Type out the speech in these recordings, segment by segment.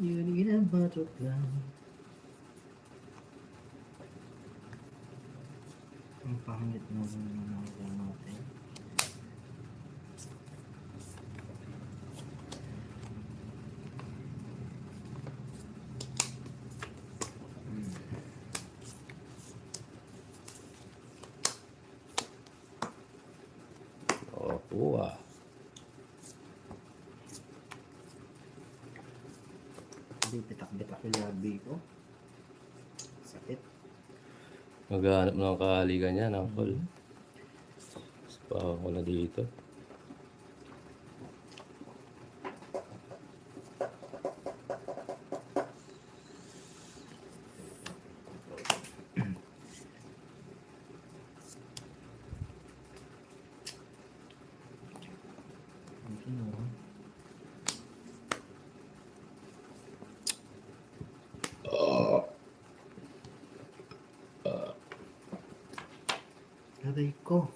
You need a butterfly. Ang pangit na mga natin. Wow. Hindi, bitak-bitak yung labi ko. Sakit. Maghanap ng kahalikan yan, Uncle. Pa ako na dito. Aray ko.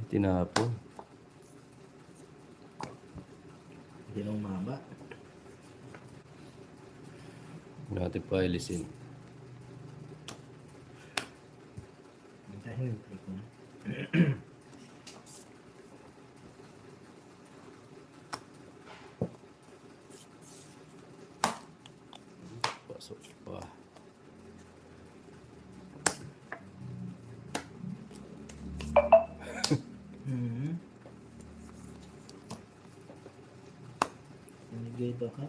Tinapon. Hindi nang maba. Natin pa ilisin. Dahil ko na. Pasok pa. Nagito ka?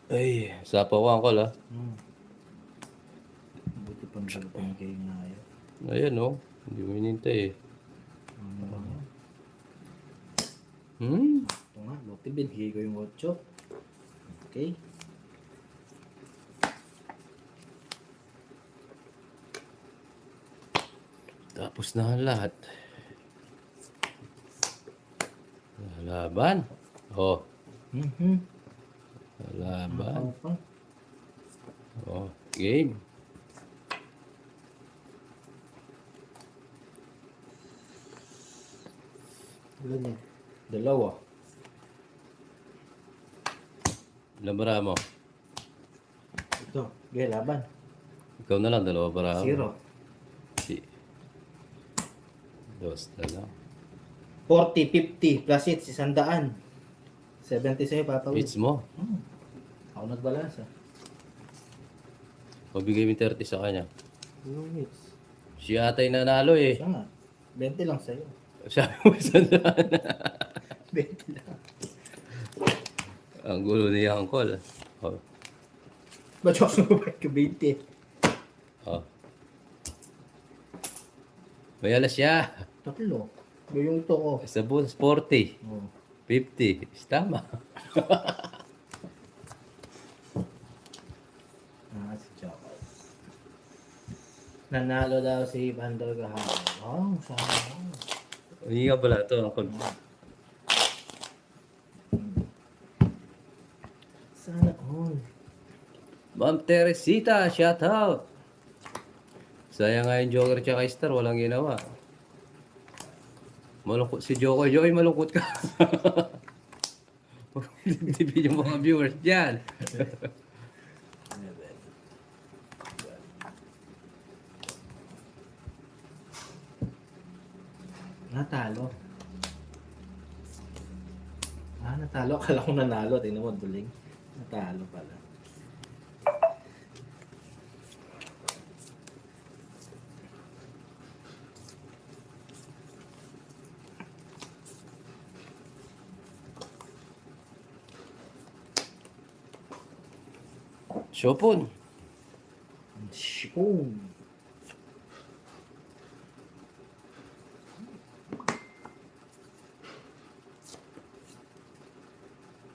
Ay, sapaw Uncle ah. Buti pang dalapang kayo na ayaw. Ayan oh. Hindi mo hinintay eh. Ano ba yan? Ito nga, buti binigay ko yung 8. Okay. Tapos na ang lahat. Laban. Oh. Laban. Oh, game. Ilan yan? Dalawa. Labara mo. Ito, gaya laban. Ikaw na lang, dalawa para ako. 0. Si. Dos na lang. 40, 50, plus it, 100. 70 sa'yo, Papa Will. Hits mo. Ako nagbalansa. Pabigay mo 30 sa kanya. Yung hits. Siya atay nanalo eh. Siya nga. 20 lang sa'yo. Sabi mo sandaan. 20 lang. Ang gulo ni Uncle. Oh. Ba't ako sumabay ka 20? Oh. May alas siya. Tatlo. Yung ito ko. Sa bonus 40. Oh. 50. Tama. Si Choco. Nanalo daw si Bandol kahapon. Oh, sana. Hindi nga pala ito. Uncle. Sana all. Ma'am Teresita, shout out. Sayang nga yung Joker tsaka Star, walang ginawa. Malungkot si Joker. Joker, malungkot ka. TV yung mga viewers dyan. Natalo. Natalo. Akala ko nanalo. Tingnan mo, duling. Natalo pala. Shopon. Shipon.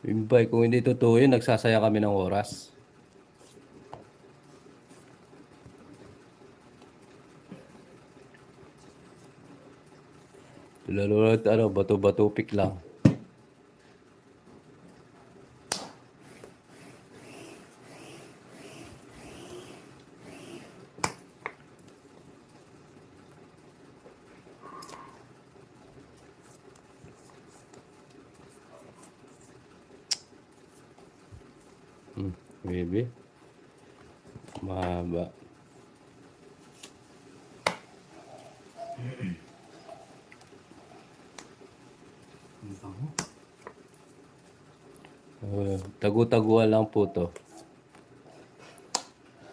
Imbay, kung hindi totoo yun, nagsasaya kami ng oras. Lalo na bato-bato pick lang. Baby. Mahaba. Ang bango. Tagu-taguan lang po to.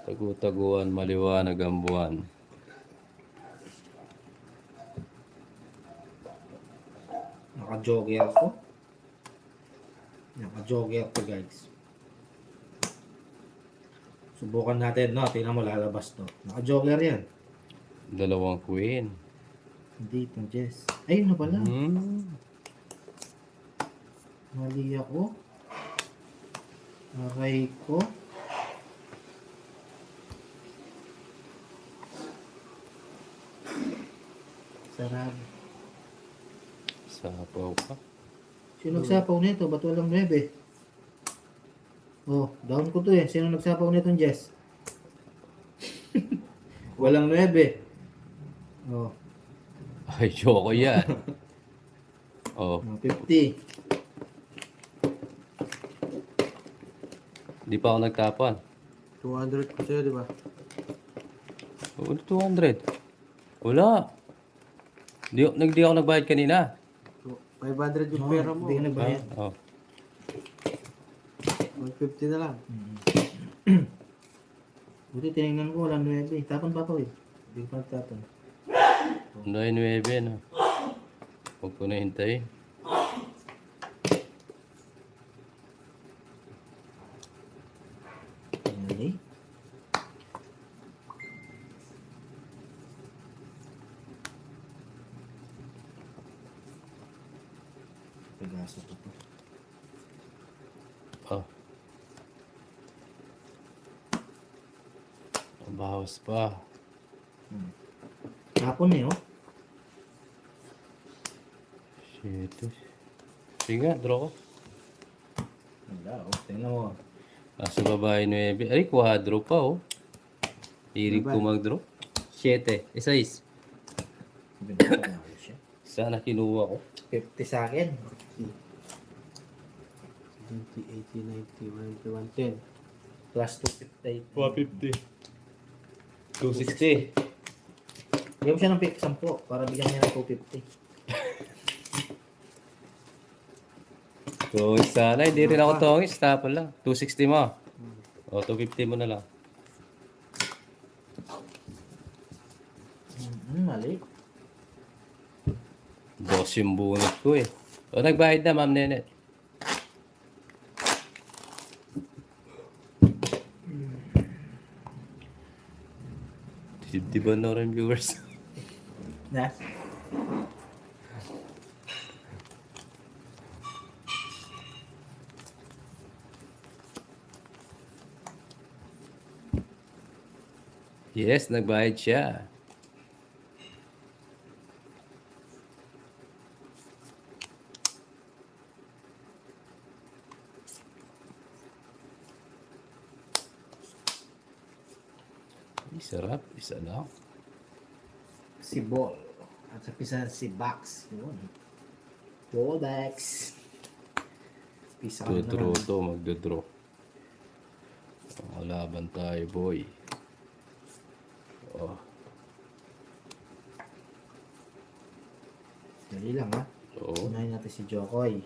Tagu-taguan, maliwanag ang buwan. Naka-jogger ko. Naka-jogger ko guys. Subukan natin, no? Tingnan mo, lalabas to. Naka-jogger yan. Dalawang queen. Hindi itong Jess. Ayun na pala. Mali ako. Aray ko. Sarap. Sapaw pa. Sino nagsapaw nito? Ba't walang 9? Oh, down ko to eh. Sino nagsapaw nitong Jess? Walang 9. Oh, Ay, Choco yan. Oh, 50. di pa ako nagtapon. 200 ko sa'yo, di ba? Oo, 200. Wala. Di ako nagbayad kanina. 500 yung Oh, pera mo. hindi ka nagbayad. Oh. 150 na lang. Buti tinignan ko, walang 9. Tapon pa po eh. Hindi ko pa nagtapon. 9-9, no? Huwag ko na hintayin. Mali. Pagasa ko to. Oh. Bawas pa. Tapon eh, oh. Shit. Sige nga, draw ko. Wala, oh. Tingnan mo. Nasa babae 9. Ay, quadro pa, oh. Hilig ko mag-draw. 7. 6. Binabagay siya. Sana kinuha ko. 50 sa akin. 20, 80, 90, 110. Plus 250. 260. Bigyan mo siya ng 10 para bigyan niya ng 250. So, sana hindi rin ako tongis. Tapon lang. 260 mo. O, 250 mo na lang. Mali. Boss yung bunot ko eh. O, nagbayad na, Ma'am Nenet. Di ba no rin viewers? Na? Yes, nagbayad siya. Ay, sarap. Isa lang. Si Ball. At sa pisa si Bax. Yun. Ballbax. Pisa ka na Tudraw naman. to, magdodraw. Kalaban tayo, boy. Oh, Dali lang ha. oo. Unahin natin si Jokoy.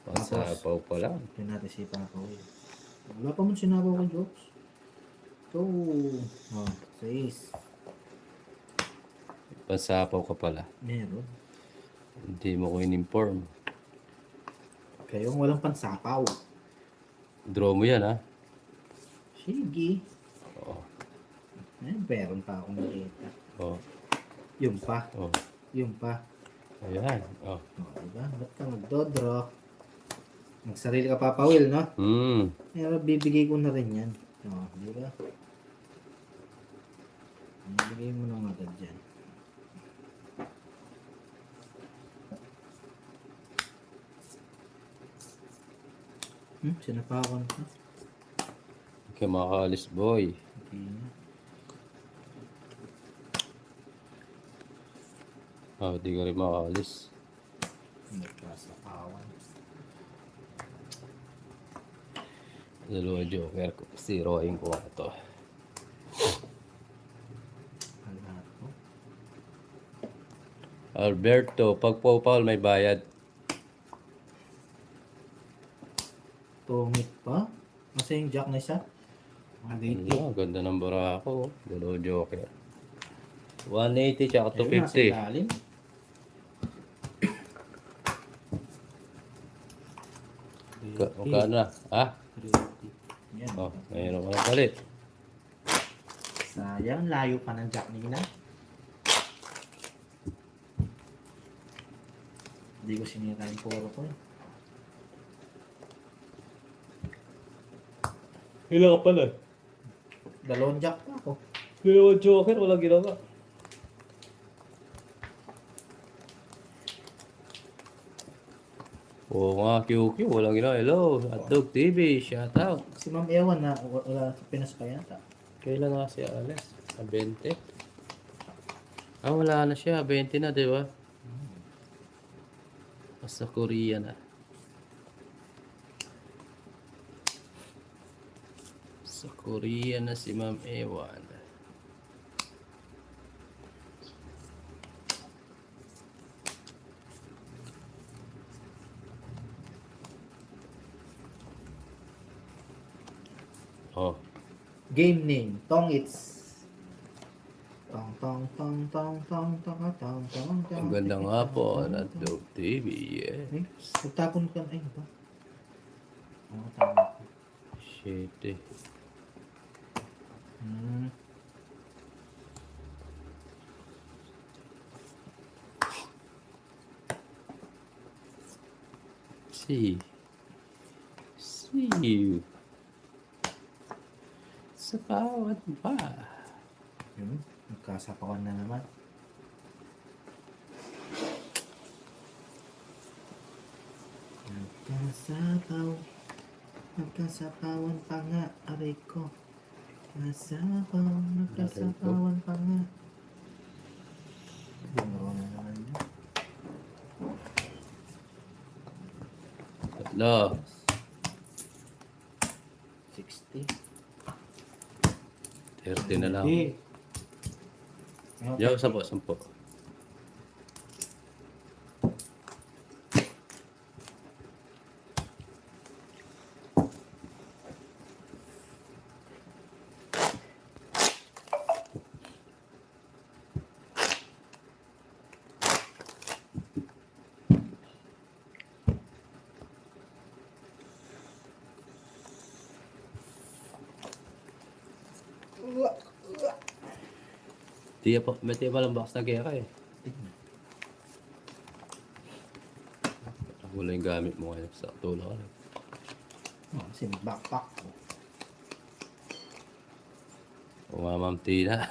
Pasapaw pa lang. Unahin natin si Papoy. Wala pa man sinabaw kay Jokes. So, oh, 6. Pasapaw ka pala. Meron. Hindi mo ko in-inform. Kayong walang pansapaw. Draw mo yan, ha? Sige. Oo. Meron pa akong nakita. Oh, Yung pa. oh. Yung pa. Ayan. Oh. Diba? Ba't ka magdodraw? Magsarili ka papawil, no? Pero bibigay ko na rin yan. Diba? Bibigay mo na agad dyan. Sinapakan ko. Kaya makakaalis, boy. Hindi na. Di ka rin makakaalis. Nagkasapawan. Dalawa joker ko. Zeroin ko nga ito. Alberto. Alberto, pag Paul may bayad. Tungit pa. Masa yung jack na isa? 180. Ano, ganda ng barako. Dalawa joker. 180 tsaka Ayun, nasa 250. ilalim. Magkano na? Ah? 380. Yan. Oh, mayroon ka na palit. Sayang, layo pa ng jack ni Ina. Hindi ko sinira yung puro ko. Ilan ka pala? Dalawang jack pa ako. Dalawa joker, walang ginawa. Oo nga, QQ, walang ginawa. Hello, Hotdog TV, shout out. Si Ma'am Ewan na wala sa Pinas pa yata. Kailan nga si Alex? 20? Ah, wala na siya. 20 na, di ba? Sa Korea na. Sa Korea na si Ma'am Ewan. Oh, Game name, Tongits. Tong tong tong tong tong tong tong tong tong. ang ganda nga po. Hotdog TV, yeah. Eh, pagtapon ka na, ay, ba? Oo, tama. Shit eh. Hmm. See you sa bawat pa. Yun, nagkasapawan na naman. Nagkasapawan pa nga, aray ko. Nagkasapawan pa nga. Bumaro na naman yun. Tatlo. 60. 30 na lang. Eh, Yo, 10. Tiya pa, may tiya pa lang box na gera eh. Wala yung gamit mo ngayon sa tulong ka lang. Oh, kasi backpack ko. O nga, Ma'am Tina.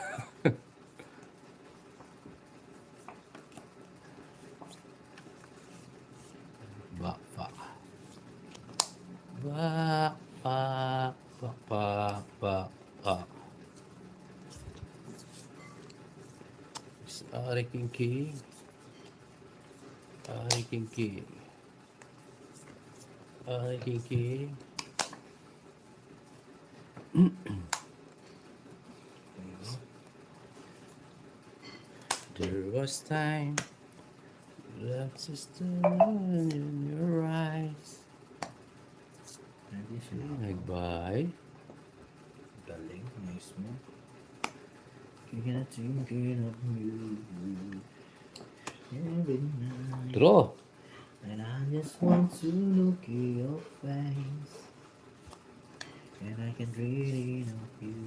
Backpack. Backpack. Backpack. Backpack. Ari King King. Ari King King. Ari King King. There was time, love sister in your eyes. Hindi siya. Nag-bye. Galing, nice mo. Thinking of you every night. Draw. And I just want to look in your face. And I can dream of you.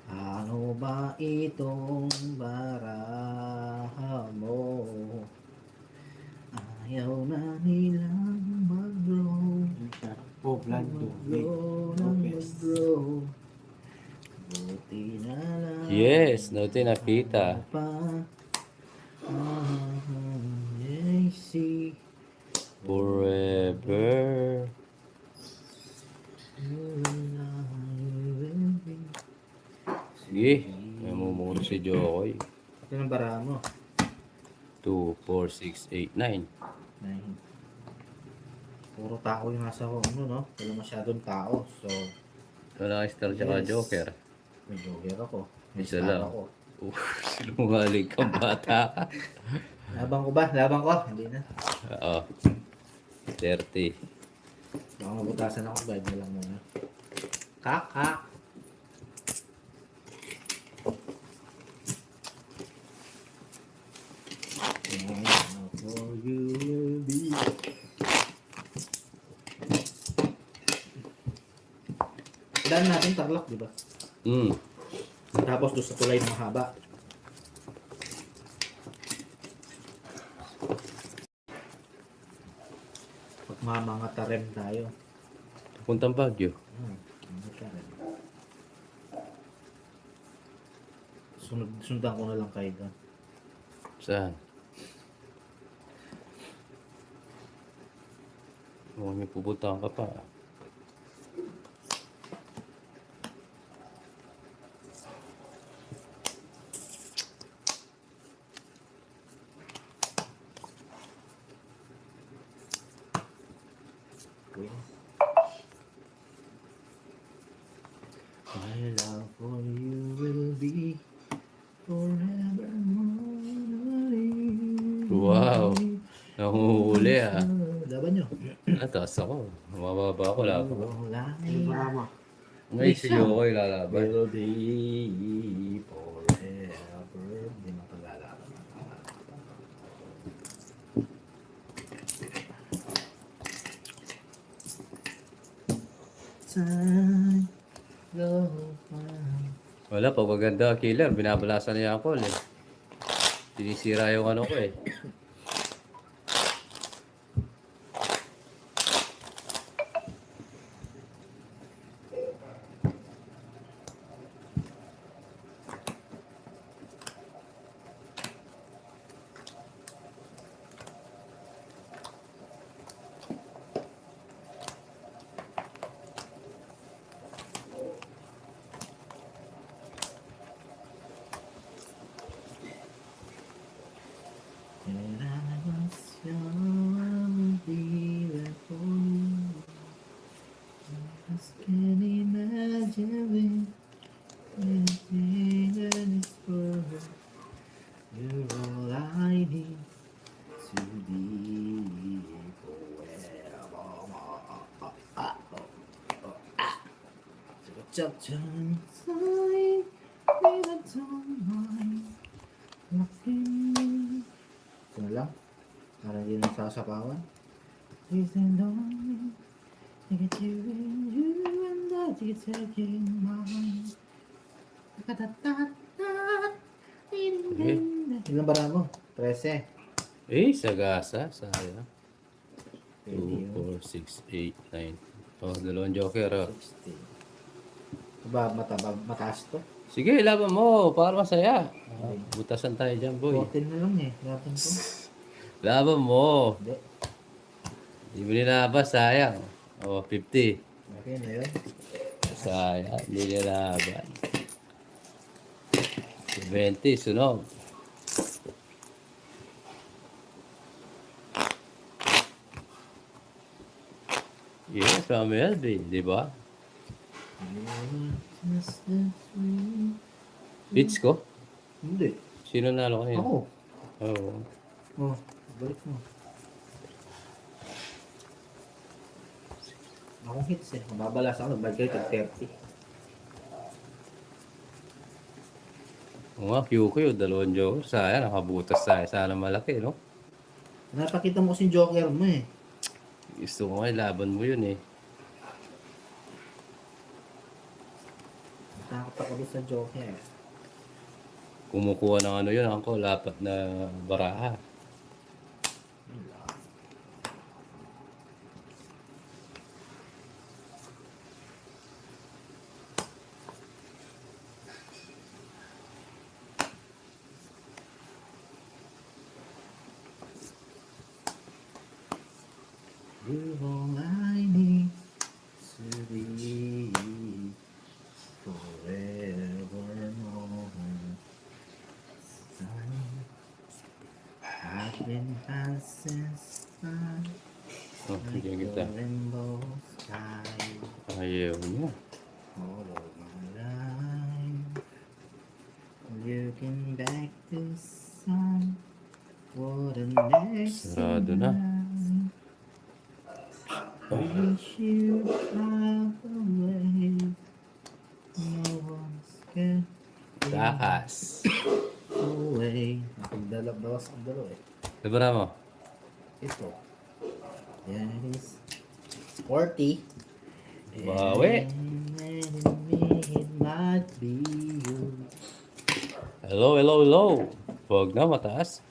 Ano ba itong baraha mo? Ayaw na nilang mag-grow. oh, Blando. Mag-grow ng mag-grow. Buti na lang. Yes, nauti nakita. Pa. I see. Forever. Sige, may mumuro si Jokoy. Ito ng baraha mo. 2, 4, 6, 8, 9. 9. Puro tao yung nasa ano, no? Wala masyadong tao. So, Wala kang star tsaka Yes. joker. may joker ako. May Isa star lang. ako. Sinungaling kang bata ka. Labang ko ba? Labang ko? Hindi na. Oo. 30. Baka mabutasan ako. Bayad na lang muna. Kaka! For you will be. Daan natin Tarlac, di ba? Hmm. Tapos doon sa tulay na mahaba. Pag mga tarem tayo. Puntang Baguio. Mga tarem. Sundan ko na lang kayo doon. Saan? Mukhang may pupuntahan ka pa. Okay. My love for you will be forevermore. Wow. Nahuhuli ah. Laban nyo. Nataas ako. Mababa ako laban. Yung drama. Ngayon si Yokoy lalaban. Will be forever. Hindi mapag-alaban. Time go by. Wala, pag maganda killer, binabalasan niya ako eh. Sinisira yung ano ko eh. And I was young, I would be there for you. I just can't imagine anything that is perfect. You're all I need to be forever. Chapter inside, we don't mind. Nothing. Ito na lang. Para hindi nang sasapawan. Please and only. I get you in you and I get taking mine. Tatatatat. Ilang bara mo? 13. Eh, sagasa. Sayang. 2, 20, 4, 6, 8, 9. Oh, dalawang joker oh. 60. Mataas to? Sige, laban mo. Para masaya. Butasan tayo dyan, boy. 14 na lang eh. Laban ko. Laban mo. Hindi. Hindi mo nilabas, sayang. Oh, 50. Okay na yun. Sayang, hindi nilaban. 20, sunog. Yes, Mami Elby, di ba? Hits ko? Hindi. Sino nalo kanina? Ako. Oo. Oh, balik mo. Akong hits eh. Mababalas ako. Nagbalik kayo tag 30. Oo nga, Q ko yun, dalawang joker. Sayang, nakabutas tayo. Sana malaki, no? Napakita mo kasi joker mo eh. Gusto ko nga, laban mo yun eh. Natakot ako doon sa joker. Kumukuha ng ano yun, ako, lapat na baraha. You're all I need to be forevermore. Time I've been past since time Oh, Like bigyan the kita. rainbow sky Ayaw niya. all of my life. Looking back to sun, what a next Sarado na. I wish you have away. No one's can Takas. away. Napagdala bawas ang dalawa eh. Libra mo. Ito. Yan is 40. Bawi. And it might be you. Hello, hello, hello. Huwag na, mataas.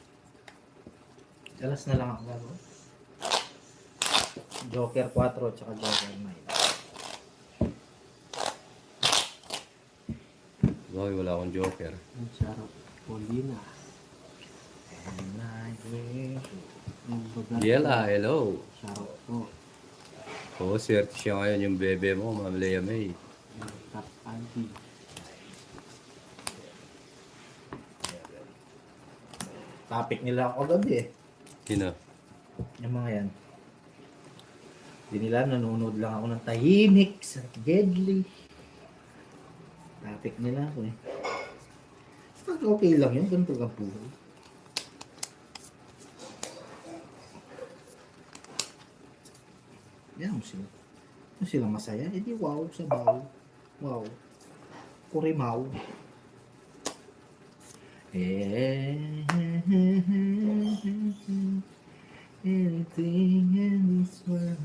Alas na lang ako lalo. Joker 4 tsaka Joker 9. Boy, wala akong joker. Ang sarap. Polina. And I wish Ang bagat. Yela, hello. Sarap po. Oo, swerte siya ngayon yung bebe mo, Ma'am Lea May. Ang top auntie. topic nila ako gabi eh. Sino? Yung mga yan. Hindi nila, nanonood lang ako ng tahimik sa deadly. Topic nila ako eh. Okay lang yun, ganito lang buhay. Yan mo sila. Kung sila masaya, edi wow, sabaw. Wow. Kurimaw. Anything in this world.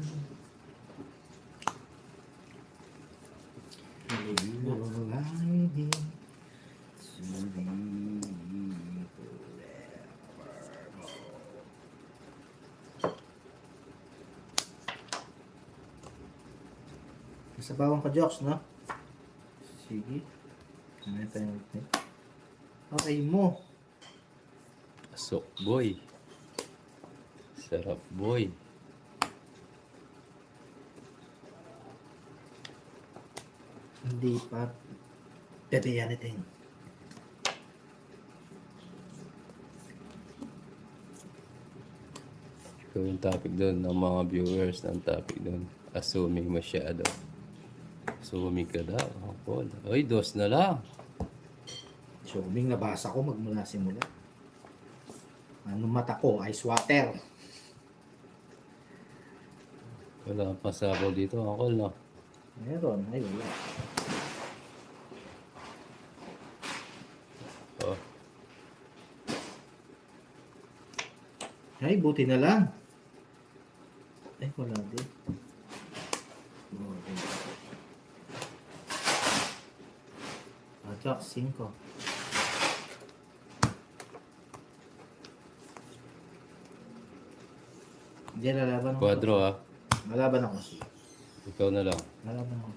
All I need to be Sa bawang ka-jokes, no? Sige. Ano tayo natin? Okay mo. Pasok, boy. Sarap, boy. Hindi pa pepeyanitin. Ikaw yung topic doon ng mga viewers ng topic doon. Assuming masyado. Assuming ka daw. Ako. Oy, dos na lang. So, Bing, nabasa ko magmula simula. Ano mata ko? Ice water. Wala pa sabaw dito, uncle, no? Meron. Ay, wala. Oh. Ay, buti na lang. Ay, wala din. Jack, 5. Hindi, lalaban ako. Quadro, ah. Lalaban ako. Ikaw na lang. Lalaban ako.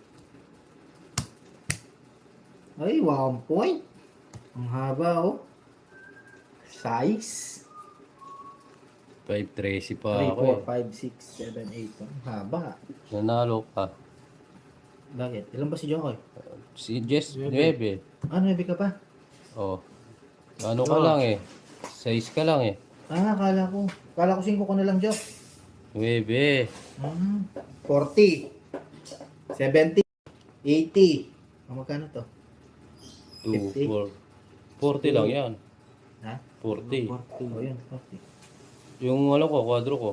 Ay, 1 point. Ang haba, oh. Size. 5-3 pa 3, ako, 4, 5, 6, 7, 8. Ang haba. Nanalo ka. Bakit? Ilan ba si Jokoy? Si Jess, 9. Ah, 9 ka pa? Oh. Ano ka lang eh. 6 ka lang eh. Ah, kala ko 5 ko na lang, Jok. 9. 40. 70. 80. Ah, magkano to? 2, 50. 4. 40 lang yan. Ha? 40. Oh, yun, 40. Yung ano ko, quadro ko.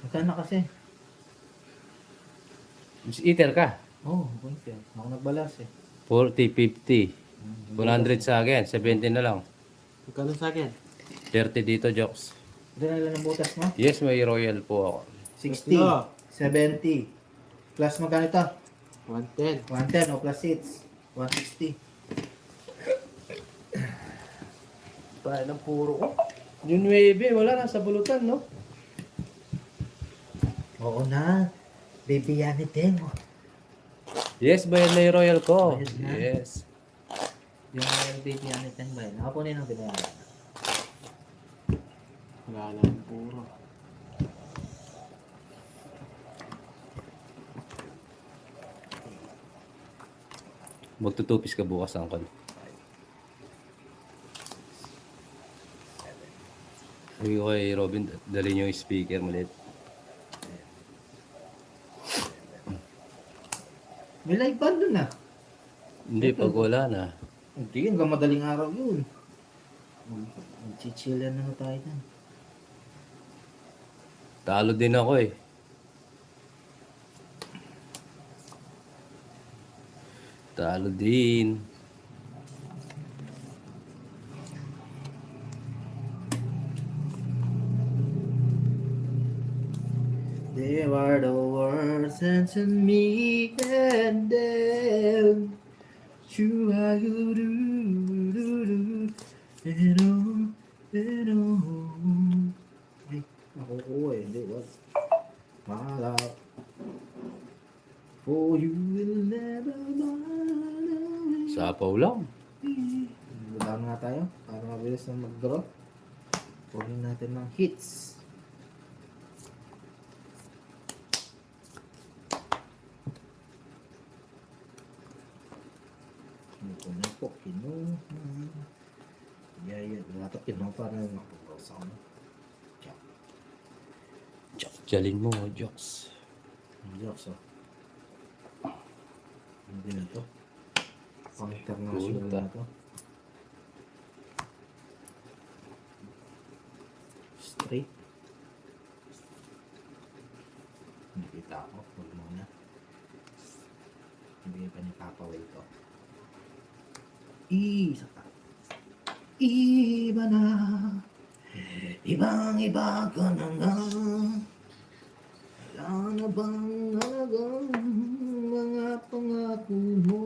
Magkano kasi? Eater ka. Oh, okay. Ako nagbalas eh. 40, 50. 100 sa akin. 70 na lang. Magkano sa akin? 30 dito, Jokes. Ito na lang ang butas mo? Yes, may royal po ako. 60. No. 70. Plus magkano ito? 110. 110 o plus 6. 160. Tayo ng puro ko. Yung 9, wala na sa bulutan, no? Oo na. Baby Yanitin. Yes, bayad na yung royal ko. Bayad na. Yes. Yung baby Yanitin ba yun? Nakapunin ang binayaran. Wala na ang puro. Magtutupis ka bukas, uncle. Sabi ko kay Robin, dali niyo yung speaker mo ulit. May live band dun ah. Hindi, pag wala na. Hindi, hanggang madaling araw yun. Mag-chillan na tayo dyan. Talo din ako eh. Talo din. There are the words and to me and them. You are you do and Ay, ako eh, hindi, what? Malap. For you will never know. Sapaw lang. Wala nga tayo, para mabilis na mag-draw. Kunin natin ng hits. Ito na po, kinuha. Yeah, dapat kinuha para makapagpasa ko. Jalin mo, Jokes. Jokes, oh. Hindi na to. Pang international Puta. na to. Straight. Nakita ako. Huwag muna. Hindi pa ni Papa Way to. Isa pa. Iba na. Ibang iba ka na nga. Wala na bang halagang mga pangako mo?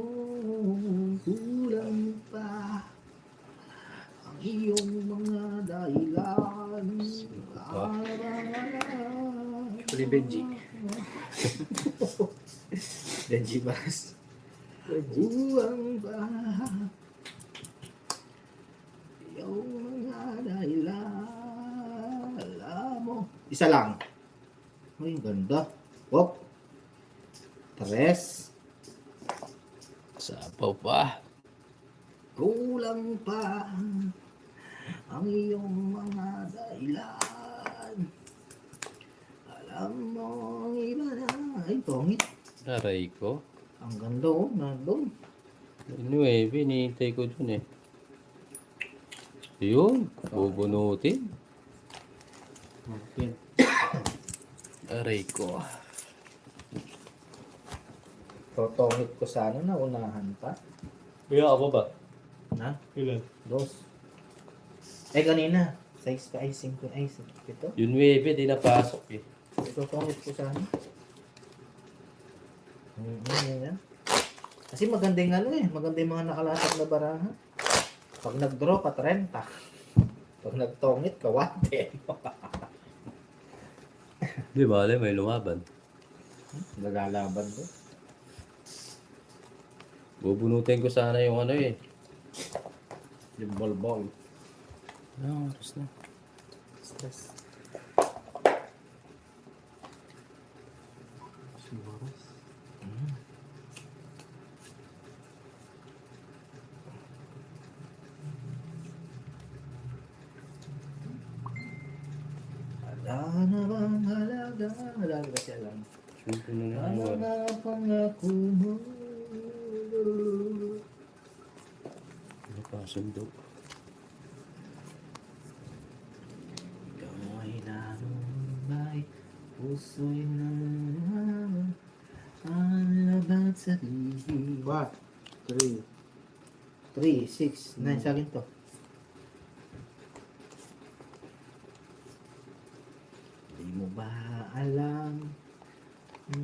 Kulang pa ang iyong mga dahilan. Actually, Benji. Benji Bass. Kulang pa iyong mga dahilan. Alam mo. Isa lang. Ay, ganda. Wop. Tres. Sapaw pa. Kulang pa ang iyong mga dahilan. Alam mo, ang iba na. Ay, pongit. Aray ko. Ang ganda, oh. Nandun. Anyway, hinihintay ko dun eh. Yun, bubunutin. Okay. Aray ko. Totongit ko sana na unahan pa. Kaya ako ba? Na? Ilan? Dos. Eh, kanina. 6 pa. Ay, 5. Ay, 7. Yun, Webe, di napasok eh. Totongit ko sana. Yan. Kasi maganda yung ano eh. Maganda yung mga nakalasap na baraha. Pag nag-draw ka, 30. Pag nagtongit ka, 110. Di bale, may lumaban. Nagalaban ko. Bubunutin ko sana yung ano eh. Yung ball. No, oras na. Stress. Siguro. Wala na bang halaga? Halaga siya lang. Siyempre na Ano naman. na pangako mo? Ano pa, sundo? Ikaw ay nanumbay, puso'y naman, ang labat sa bihig. 3. 3, 6, 9 sa akin to. Di mo ba alam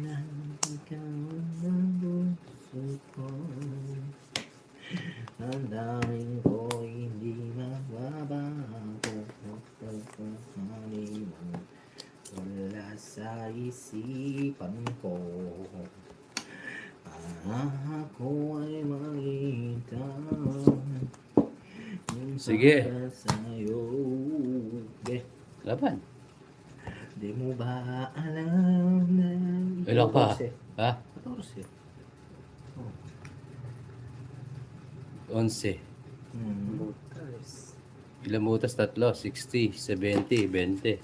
na ikaw ang puso ko? Ang daming ko hindi mababago. Pagkakali mo wala sa isipan ko. Ako ay makita Sige. sa'yo. Okay. Laban. Di mo ba alam na Ilan pa? 14. Ha? 14. 11. Hmm. Voters. Ilang butas? Tatlo. 60, 70, 20.